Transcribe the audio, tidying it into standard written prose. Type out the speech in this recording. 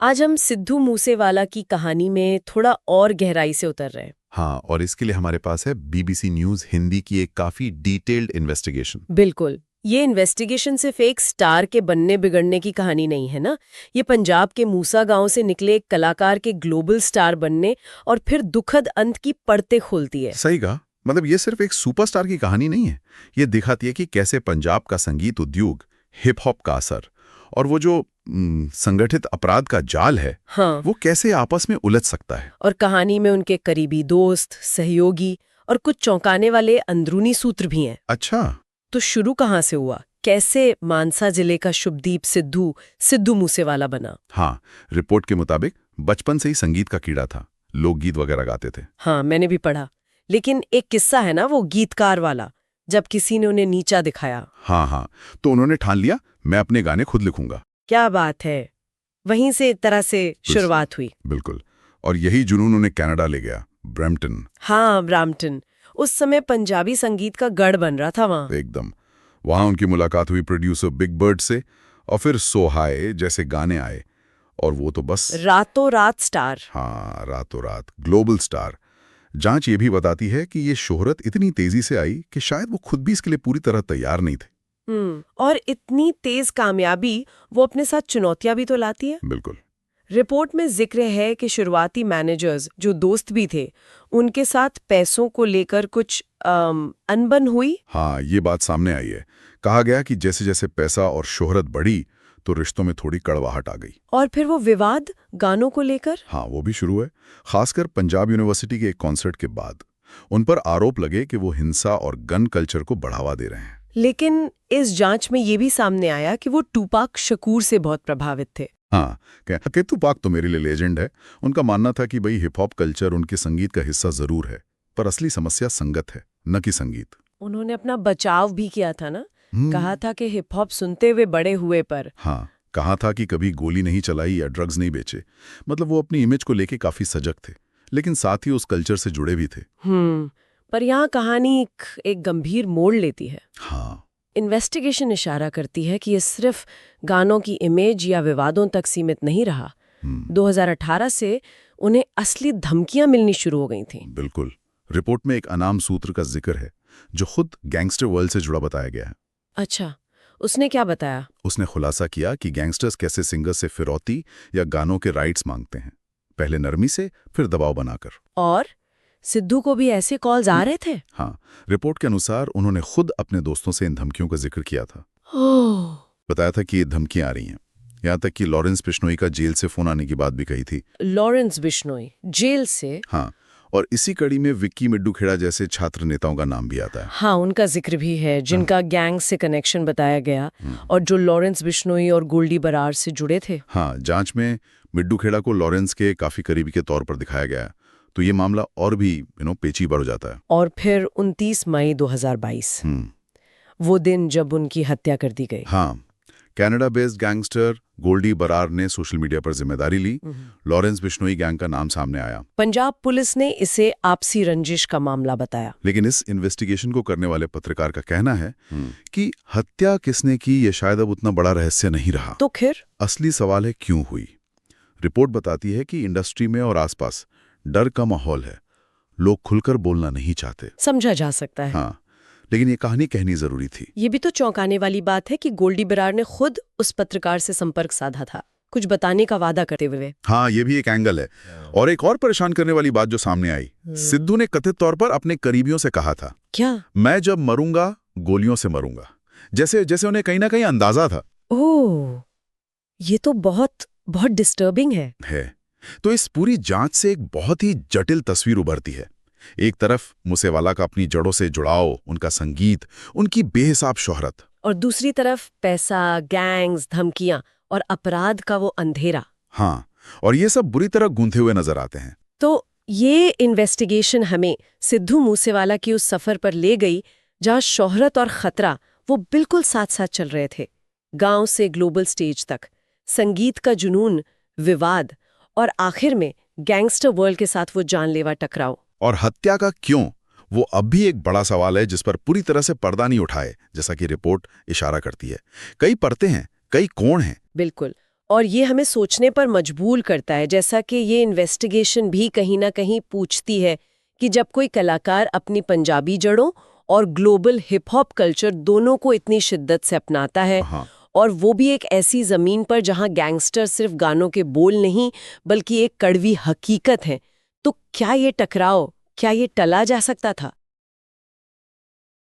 आज हम सिद्धू मूसेवाला की कहानी में थोड़ा और गहराई से उतर रहे हैं। हाँ, और इसके लिए हमारे पास है बीबीसी न्यूज़ हिंदी की एक काफी डिटेल्ड इन्वेस्टिगेशन। बिल्कुल, ये इन्वेस्टिगेशन सिर्फ एक स्टार के बनने बिगड़ने की कहानी नहीं है ना। ये पंजाब के मूसा गांव से निकले एक कलाकार के ग्लोबल स्टार बनने और फिर दुखद अंत की परतें खोलती है। सही कहा। मतलब ये सिर्फ एक सुपरस्टार की कहानी नहीं है, ये दिखाती है कि कैसे पंजाब का संगीत उद्योग, हिप हॉप का असर और वो जो संगठित अपराध का जाल है, हाँ, वो कैसे आपस में उलझ सकता है। और कहानी में उनके करीबी दोस्त, सहयोगी और कुछ चौंकाने वाले अंदरूनी सूत्र भी हैं। अच्छा। तो शुरू कहाँ से हुआ? कैसे मानसा जिले का शुभदीप सिद्धू सिद्धू मूसेवाला बना? हाँ, रिपोर्ट के मुताबिक बचपन से ही संगीत का कीड़ा था, लोकगीत वगैरह गाते थे। हाँ, मैंने भी पढ़ा। लेकिन एक किस्सा है ना, वो गीतकार वाला, जब किसी ने उन्हें नीचा दिखाया। हाँ, तो उन्होंने ठान लिया मैं अपने गाने खुद लिखूंगा। क्या बात है! वहीं से एक तरह से शुरुआत हुई। बिल्कुल। और यही जुनून उन्हें कनाडा ले गया, ब्रैम्पटन। हाँ, ब्रैम्पटन उस समय पंजाबी संगीत का गढ़ बन रहा था वहाँ। एकदम। वहां उनकी मुलाकात हुई प्रोड्यूसर बिग बर्ड से, और फिर सो हाय जैसे गाने आए, और वो तो बस रातों रात स्टार। हाँ, रातों रात ग्लोबल स्टार। जांच ये भी बताती है कि ये शोहरत इतनी तेजी से आई कि शायद वो खुद भी इसके लिए पूरी तरह तैयार नहीं थे। और इतनी तेज कामयाबी वो अपने साथ चुनौतियां भी तो लाती है। बिल्कुल। रिपोर्ट में जिक्र है कि शुरुआती मैनेजर्स जो दोस्त भी थे, उनके साथ पैसों को लेकर कुछ अनबन हुई। हाँ, ये बात सामने आई है। कहा गया कि जैसे जैसे पैसा और शोहरत बढ़ी तो रिश्तों में थोड़ी कड़वाहट आ गई। और फिर वो विवाद गानों को लेकर। हाँ, वो भी शुरू है। खासकर पंजाब यूनिवर्सिटी के एक कॉन्सर्ट के बाद उन पर आरोप लगे कि वो हिंसा और गन कल्चर को बढ़ावा दे रहे हैं। लेकिन इस जांच में ये भी सामने आया कि वो टूपाक शकूर से बहुत प्रभावित थे। हाँ, कि तुपाक तो मेरे लिए लेजेंड है। उनका मानना था कि भाई हिप हॉप कल्चर उनके संगीत का हिस्सा जरूर है, पर असली समस्या संगत है, न कि संगीत। उन्होंने अपना बचाव भी किया था ना। कहा था कि हिप हॉप सुनते हुए बड़े हुए पर। हाँ, कहा था कि कभी गोली नहीं चलाई या ड्रग्स नहीं बेचे। मतलब वो अपनी इमेज को लेके काफी सजग थे, लेकिन साथ ही उस कल्चर से जुड़े भी थे। पर यहाँ कहानी एक गंभीर मोड़ लेती है। हाँ, इन्वेस्टिगेशन इशारा करती है कि ये सिर्फ गानों की इमेज या विवादों तक सीमित नहीं रहा। 2018 से उन्हें असली धमकियां मिलनी शुरू हो गई थीं। बिल्कुल। रिपोर्ट में एक अनाम सूत्र का जिक्र है जो खुद गैंगस्टर वर्ल्ड से जुड़ा बताया गया है। अच्छा, उसने क्या बताया? उसने खुलासा किया कि गैंगस्टर्स कैसे सिंगर से फिरौती या गानों के राइट्स मांगते हैं, पहले नरमी से, फिर दबाव बनाकर। और सिद्धू को भी ऐसे कॉल्स आ रहे थे? हाँ, रिपोर्ट के अनुसार उन्होंने खुद अपने दोस्तों से इन धमकियों का जिक्र किया था। ओह! बताया था कि ये धमकियां आ रही हैं। यहाँ तक कि लॉरेंस बिश्नोई का जेल से फोन आने की बात भी कही थी। लॉरेंस बिश्नोई जेल से? हाँ, और इसी कड़ी में विक्की मिड्डू खेड़ा जैसे छात्र नेताओं का नाम भी आता है। हाँ, उनका जिक्र भी है, जिनका गैंग से कनेक्शन बताया गया और जो लॉरेंस बिश्नोई और गोल्डी बरार से जुड़े थे। हाँ, जांच में मिड्डू खेड़ा को लॉरेंस के काफी करीबी के तौर पर दिखाया गया, तो ये मामला और भी पेचीदा हो जाता है। और फिर 29 मई 2022, वो दिन जब उनकी हत्या कर दी गई। हाँ, Canada based gangster Goldy Brar ने सोशल मीडिया पर जिम्मेदारी ली। लॉरेंस बिश्नोई गैंग का नाम सामने आया। पंजाब पुलिस ने इसे आपसी रंजिश का मामला बताया। लेकिन इस इन्वेस्टिगेशन को करने वाले पत्रकार का कहना है कि हत्या किसने की ये शायद अब उतना बड़ा रहस्य नहीं रहा। तो फिर असली सवाल है क्यों हुई। रिपोर्ट बताती है कि इंडस्ट्री में और आसपास डर का माहौल है, लोग खुलकर बोलना नहीं चाहते। समझा जा सकता है। हाँ, लेकिन ये कहानी कहनी जरूरी थी। ये भी तो चौंकाने वाली बात है कि गोल्डी बरार ने खुद उस पत्रकार से संपर्क साधा था, कुछ बताने का वादा करते हुए। हाँ, ये भी एक एंगल है। और एक और परेशान करने वाली बात जो सामने आई, सिद्धू ने कथित तौर पर अपने करीबियों से कहा था, क्या? मैं जब मरूंगा गोलियों से मरूंगा, जैसे उन्हें कहीं ना कहीं अंदाजा था। ओह, ये तो बहुत बहुत डिस्टर्बिंग है। तो इस पूरी जांच से एक बहुत ही जटिल तस्वीर उभरती है। एक तरफ मूसेवाला का अपनी जड़ों से जुड़ाव, उनका संगीत, उनकी बेहिसाब शोहरत, और दूसरी तरफ पैसा, गैंग्स, धमकियां और अपराध का वो अंधेरा। हाँ, और ये सब बुरी तरह गूंथे हुए नजर आते हैं। तो ये इन्वेस्टिगेशन हमें सिद्धू मूसेवाला की उस सफर पर ले गई जहां शोहरत और खतरा वो बिल्कुल साथ साथ चल रहे थे। गांव से ग्लोबल स्टेज तक, संगीत का जुनून, विवाद और आखिर में गैंगस्टर वर्ल्ड के साथ वो जानलेवा टकराव। और हत्या का क्यों, वो अब भी एक बड़ा सवाल है जिस पर पूरी तरह से पर्दा नहीं उठाए, जैसा कि रिपोर्ट इशारा करती है। कई परतें हैं, कई कोण हैं। बिल्कुल। और ये हमें सोचने पर मजबूर करता है, जैसा कि ये इन्वेस्टिगेशन भी कहीं ना कहीं पूछती है कि जब कोई कलाकार अपनी पंजाबी जड़ों और ग्लोबल हिप हॉप कल्चर दोनों को इतनी शिद्दत से अपनाता है, हाँ। और वो भी एक ऐसी जमीन पर जहां गैंगस्टर सिर्फ गानों के बोल नहीं बल्कि एक कड़वी हकीकत है, तो क्या ये टकराव, क्या ये टला जा सकता था?